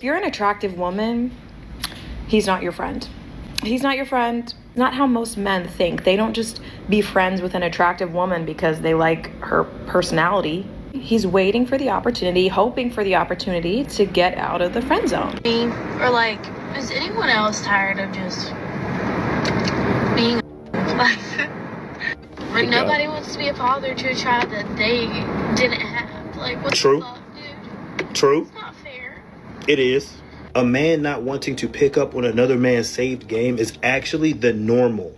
If you're an attractive woman, he's not your friend. He's not your friend. Not how most men think. They don't just be friends with an attractive woman because they like her personality. He's waiting for the opportunity, hoping for the opportunity to get out of the friend zone. Or like, is anyone else tired of just being like, nobody wants to be a father to a child that they didn't have. Like, what True. the fuck, dude? True. It's not fair. It is. A man not wanting to pick up on another man's saved game is actually the normal.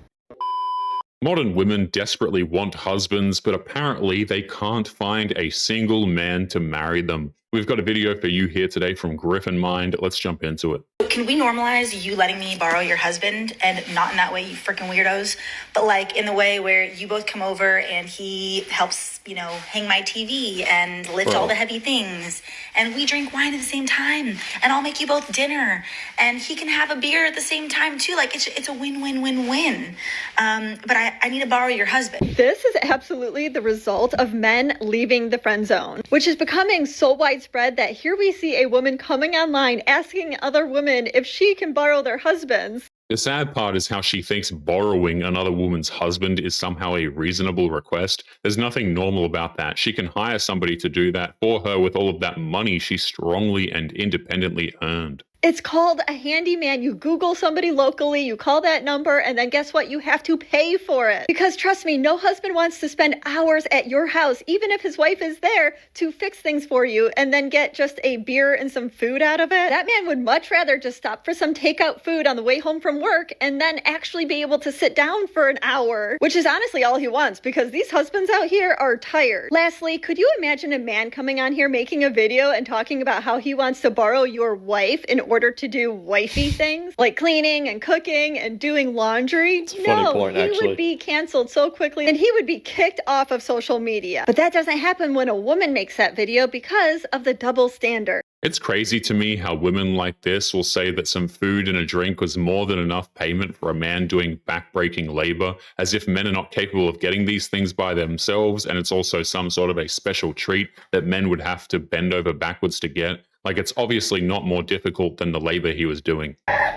Modern women desperately want husbands, but apparently they can't find a single man to marry them. We've got a video for you here today from Griffin Mind. Let's jump into it. Can we normalize you letting me borrow your husband, and not in that way, you freaking weirdos, but like in the way where you both come over and he helps, you know, hang my TV and lift all the heavy things, and we drink wine at the same time, and I'll make you both dinner, and he can have a beer at the same time too. Like it's a win-win-win-win. But I need to borrow your husband. This is absolutely the result of men leaving the friend zone, which is becoming so widespread that here we see a woman coming online asking other women if she can borrow their husbands. The sad part is how she thinks borrowing another woman's husband is somehow a reasonable request. There's nothing normal about that. She can hire somebody to do that for her with all of that money she strongly and independently earned. It's called a handyman. You Google somebody locally, you call that number, and then guess what? You have to pay for it. Because trust me, no husband wants to spend hours at your house, even if his wife is there, to fix things for you and then get just a beer and some food out of it. That man would much rather just stop for some takeout food on the way home from work and then actually be able to sit down for an hour, which is honestly all he wants because these husbands out here are tired. Lastly, could you imagine a man coming on here making a video and talking about how he wants to borrow your wife in order to do wifey things like cleaning and cooking and doing laundry? It's a funny point, he actually. would be canceled so quickly and he would be kicked off of social media. But that doesn't happen when a woman makes that video because of the double standard. It's crazy to me how women like this will say that some food and a drink was more than enough payment for a man doing backbreaking labor, as if men are not capable of getting these things by themselves, and it's also some sort of a special treat that men would have to bend over backwards to get. Like, it's obviously not more difficult than the labor he was doing. My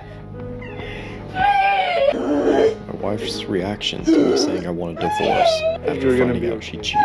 wife's reaction to me saying I want a divorce after finding out she cheated.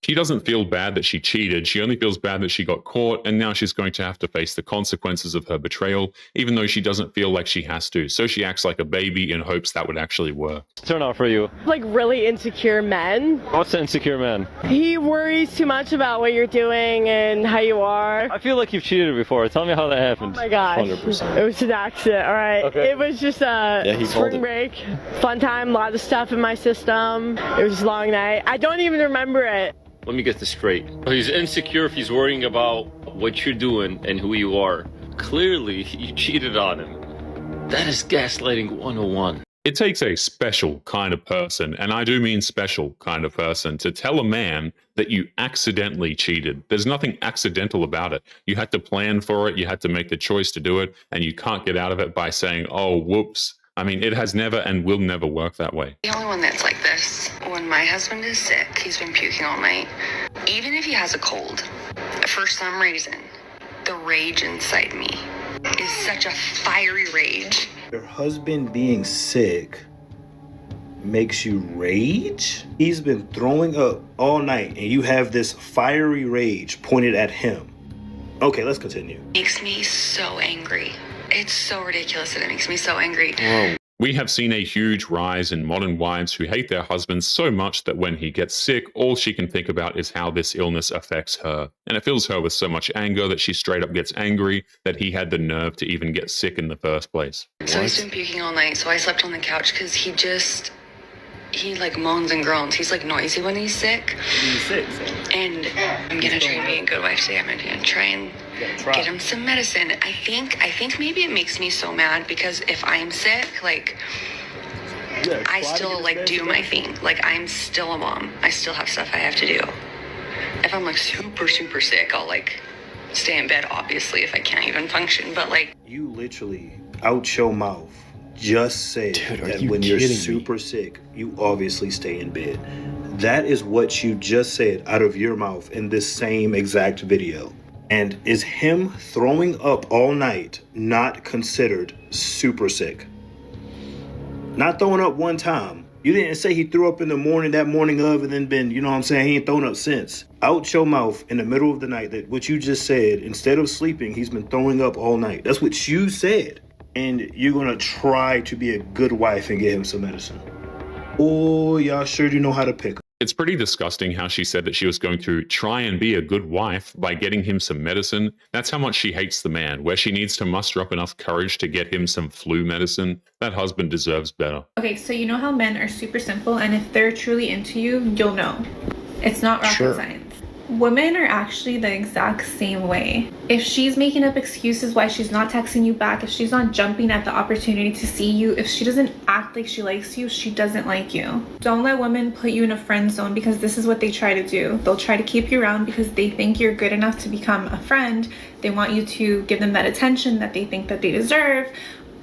She doesn't feel bad that she cheated, she only feels bad that she got caught, and now she's going to have to face the consequences of her betrayal, even though she doesn't feel like she has to. So she acts like a baby in hopes that would actually work. Turn off for you. Like really insecure men. What's an insecure man? He worries too much about what you're doing and how you are. I feel like you've cheated before. Tell me how that happened. Oh my gosh. 100%. It was an accident, alright? Okay. It was just a spring break. Fun time, a lot of stuff in my system. It was a long night. I don't even remember it. Let me get this straight. He's insecure if he's worrying about what you're doing and who you are. Clearly, you cheated on him. That is gaslighting 101. It takes a special kind of person, and I do mean special kind of person, to tell a man that you accidentally cheated. There's nothing accidental about it. You had to plan for it, you had to make the choice to do it, and you can't get out of it by saying, oh, whoops. I mean, it has never and will never work that way. The only one that's like this, when my husband is sick, he's been puking all night. Even if he has a cold, for some reason, the rage inside me is such a fiery rage. Your husband being sick makes you rage? He's been throwing up all night and you have this fiery rage pointed at him. Okay, let's continue. Makes me so angry. It's so ridiculous that it makes me so angry. Whoa. We have seen a huge rise in modern wives who hate their husbands so much that when he gets sick, all she can think about is how this illness affects her. And it fills her with so much anger that she straight up gets angry that he had the nerve to even get sick in the first place. So he's been puking all night, so I slept on the couch because he like moans and groans. He's like noisy when he's sick. He's sick, so. And I'm gonna try and be a good wife today. I'm gonna try and get him some medicine. I think maybe it makes me so mad because if I'm sick, like I still like do my thing. Like I'm still a mom. I still have stuff I have to do. If I'm like super sick, I'll like stay in bed obviously if I can't even function. But like you literally out your mouth just said that when you're super sick, you obviously stay in bed. That is what you just said out of your mouth in this same exact video. And is him throwing up all night not considered super sick? Not throwing up one time. You didn't say he threw up in the morning, that morning of, and then been, you know what I'm saying, he ain't thrown up since. Out your mouth in the middle of the night, that what you just said, instead of sleeping, he's been throwing up all night. That's what you said. And you're gonna try to be a good wife and get him some medicine. Oh, y'all sure do know how to pick. It's pretty disgusting how she said that she was going to try and be a good wife by getting him some medicine. That's how much she hates the man, where she needs to muster up enough courage to get him some flu medicine. That husband deserves better. Okay, so you know how men are super simple, and if they're truly into you, you'll know. It's not rocket science. Women are actually the exact same way. If she's making up excuses why she's not texting you back, if she's not jumping at the opportunity to see you, if she doesn't act like she likes you, she doesn't like you. Don't let women put you in a friend zone, because this is what they try to do. They'll try to keep you around because they think you're good enough to become a friend. They want you to give them that attention that they think that they deserve,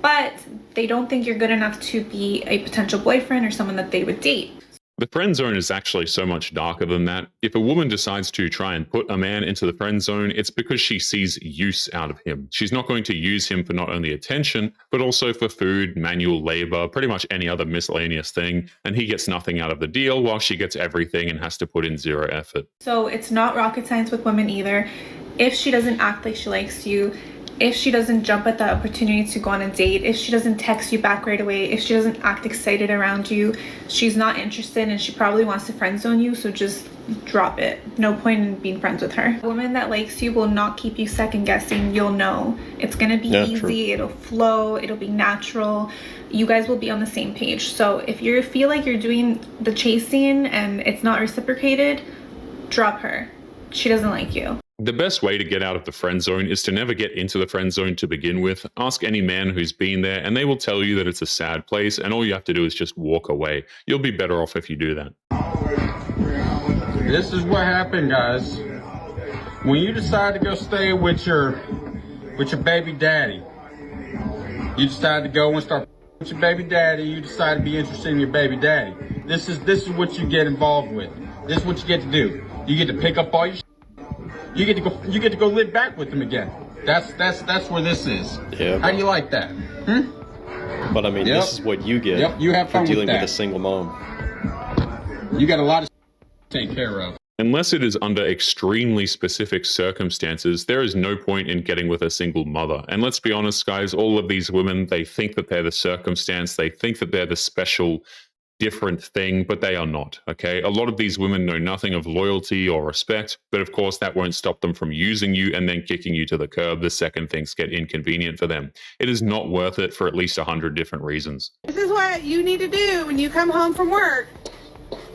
but they don't think you're good enough to be a potential boyfriend or someone that they would date. The friend zone is actually so much darker than that. If a woman decides to try and put a man into the friend zone, it's because she sees use out of him. She's not going to use him for not only attention, but also for food, manual labor, pretty much any other miscellaneous thing, and he gets nothing out of the deal while she gets everything and has to put in zero effort. So it's not rocket science with women either. If she doesn't act like she likes you, if she doesn't jump at the opportunity to go on a date, if she doesn't text you back right away, if she doesn't act excited around you, she's not interested and she probably wants to friend zone you, so just drop it. No point in being friends with her. A woman that likes you will not keep you second guessing. You'll know. It's gonna be easy, it'll flow, it'll be natural. You guys will be on the same page. So if you feel like you're doing the chasing and it's not reciprocated, drop her. She doesn't like you. The best way to get out of the friend zone is to never get into the friend zone to begin with. Ask any man who's been there and they will tell you that it's a sad place and all you have to do is just walk away. You'll be better off if you do that. This is what happened, guys. When you decide to go stay with your baby daddy, you decide to go and start with your baby daddy, you decide to be interested in your baby daddy. This is what you get involved with. This is what you get to do. You get to pick up all your You get to go live back with them again. That's where this is. Yeah. How do you like that? But I mean, this is what you get you have fun for dealing with with a single mom. You got a lot of to take care of. Unless it is under extremely specific circumstances, there is no point in getting with a single mother. And let's be honest, guys, all of these women, they think that they're the circumstance, they think that they're the special different thing, but they are not, okay? A lot of these women know nothing of loyalty or respect, but of course that won't stop them from using you and then kicking you to the curb the second things get inconvenient for them. It is not worth it for at least 100 different reasons. This is what you need to do when you come home from work,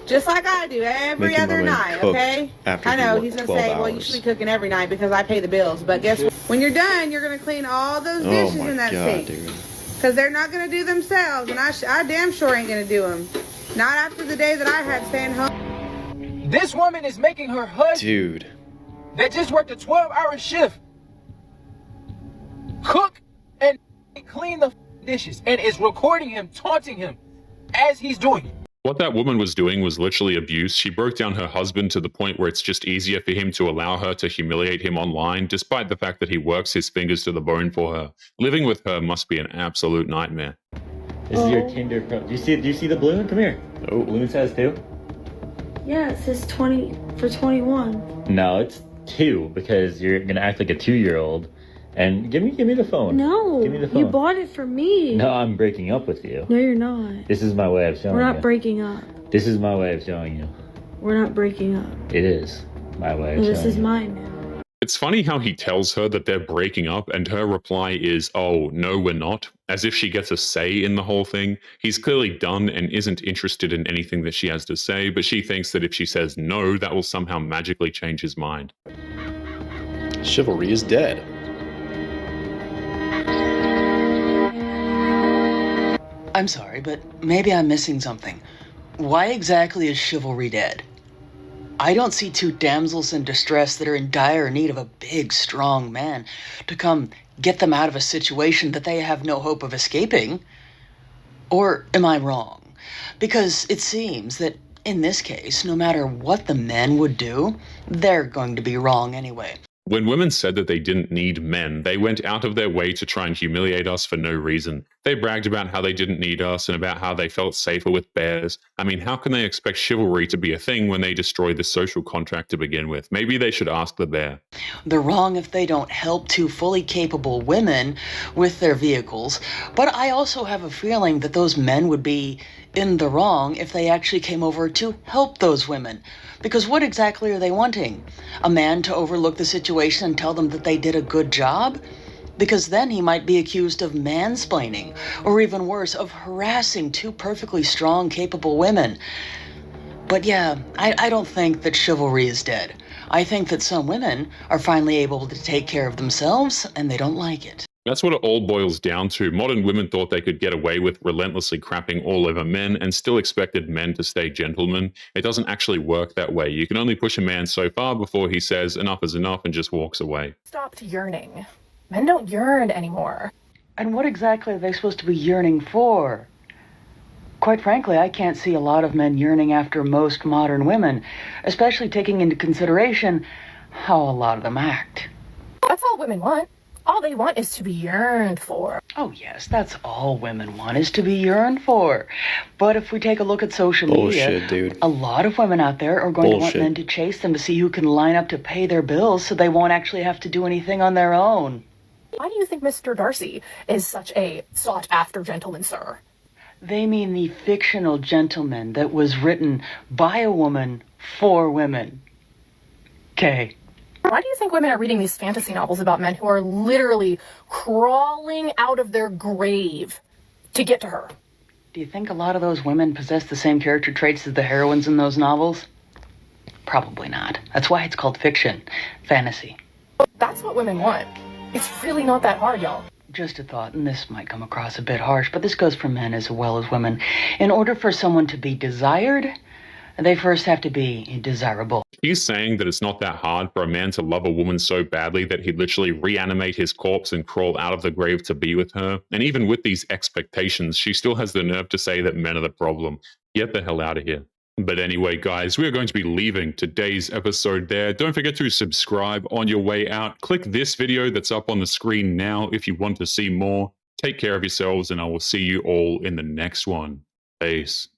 just like I do every other night, okay? I know he's gonna say, well, you should be cooking every night because I pay the bills, but guess what? When you're done, you're gonna clean all those dishes in that sink. Dude. Because they're not going to do themselves, and I damn sure ain't going to do them. Not after the day that I had staying home. This woman is making her husband, that just worked a 12-hour shift, cook and clean the dishes, and is recording him, taunting him as he's doing it. What that woman was doing was literally abuse. She broke down her husband to the point where it's just easier for him to allow her to humiliate him online, despite the fact that he works his fingers to the bone for her. Living with her must be an absolute nightmare. This is your Tinder pro. Do you see the balloon? Come here. Oh, balloon says 2? Yeah, it says 20 for 21. No, it's 2 because you're gonna act like a 2-year-old. And give me the phone. No, give me the phone. You bought it for me. No, I'm breaking up with you. No, you're not. This is my way of showing you. We're not breaking up. This is my way of showing you. We're not breaking up. It is my way of showing you. This is mine now. It's funny how he tells her that they're breaking up and her reply is, oh, no, we're not, as if she gets a say in the whole thing. He's clearly done and isn't interested in anything that she has to say, but she thinks that if she says no, that will somehow magically change his mind. Chivalry is dead. I'm sorry, but maybe I'm missing something. Why exactly is chivalry dead? I don't see 2 damsels in distress that are in dire need of a big, strong man to come get them out of a situation that they have no hope of escaping. Or am I wrong? Because it seems that in this case, no matter what the men would do, they're going to be wrong anyway. When women said that they didn't need men, they went out of their way to try and humiliate us for no reason. They bragged about how they didn't need us and about how they felt safer with bears. I mean, how can they expect chivalry to be a thing when they destroy the social contract to begin with? Maybe they should ask the bear. They're wrong if they don't help two fully capable women with their vehicles, but I also have a feeling that those men would be in the wrong if they actually came over to help those women. Because what exactly are they wanting? A man to overlook the situation and tell them that they did a good job? Because then he might be accused of mansplaining, or even worse, of harassing two perfectly strong, capable women. But yeah, I don't think that chivalry is dead. I think that some women are finally able to take care of themselves, and they don't like it. That's what it all boils down to. Modern women thought they could get away with relentlessly crapping all over men and still expected men to stay gentlemen. It doesn't actually work that way. You can only push a man so far before he says enough is enough and just walks away. Stopped yearning. Men don't yearn anymore. And what exactly are they supposed to be yearning for? Quite frankly, I can't see a lot of men yearning after most modern women, especially taking into consideration how a lot of them act. That's all women want. All they want is to be yearned for. Oh yes, that's all women want, is to be yearned for. But if we take a look at social media, dude. A lot of women out there are going to want men to chase them to see who can line up to pay their bills so they won't actually have to do anything on their own. Why do you think Mr. Darcy is such a sought-after gentleman, sir? They mean the fictional gentleman that was written by a woman for women. Okay. Why do you think women are reading these fantasy novels about men who are literally crawling out of their grave to get to her? Do you think a lot of those women possess the same character traits as the heroines in those novels? Probably not. That's why it's called fiction. Fantasy. That's what women want. It's really not that hard, y'all. Just a thought, and this might come across a bit harsh, but this goes for men as well as women. In order for someone to be desired, they first have to be desirable. He's saying that it's not that hard for a man to love a woman so badly that he'd literally reanimate his corpse and crawl out of the grave to be with her. And even with these expectations, she still has the nerve to say that men are the problem. Get the hell out of here. But anyway, guys, we are going to be leaving today's episode there. Don't forget to subscribe on your way out. Click this video that's up on the screen now if you want to see more. Take care of yourselves, and I will see you all in the next one. Peace.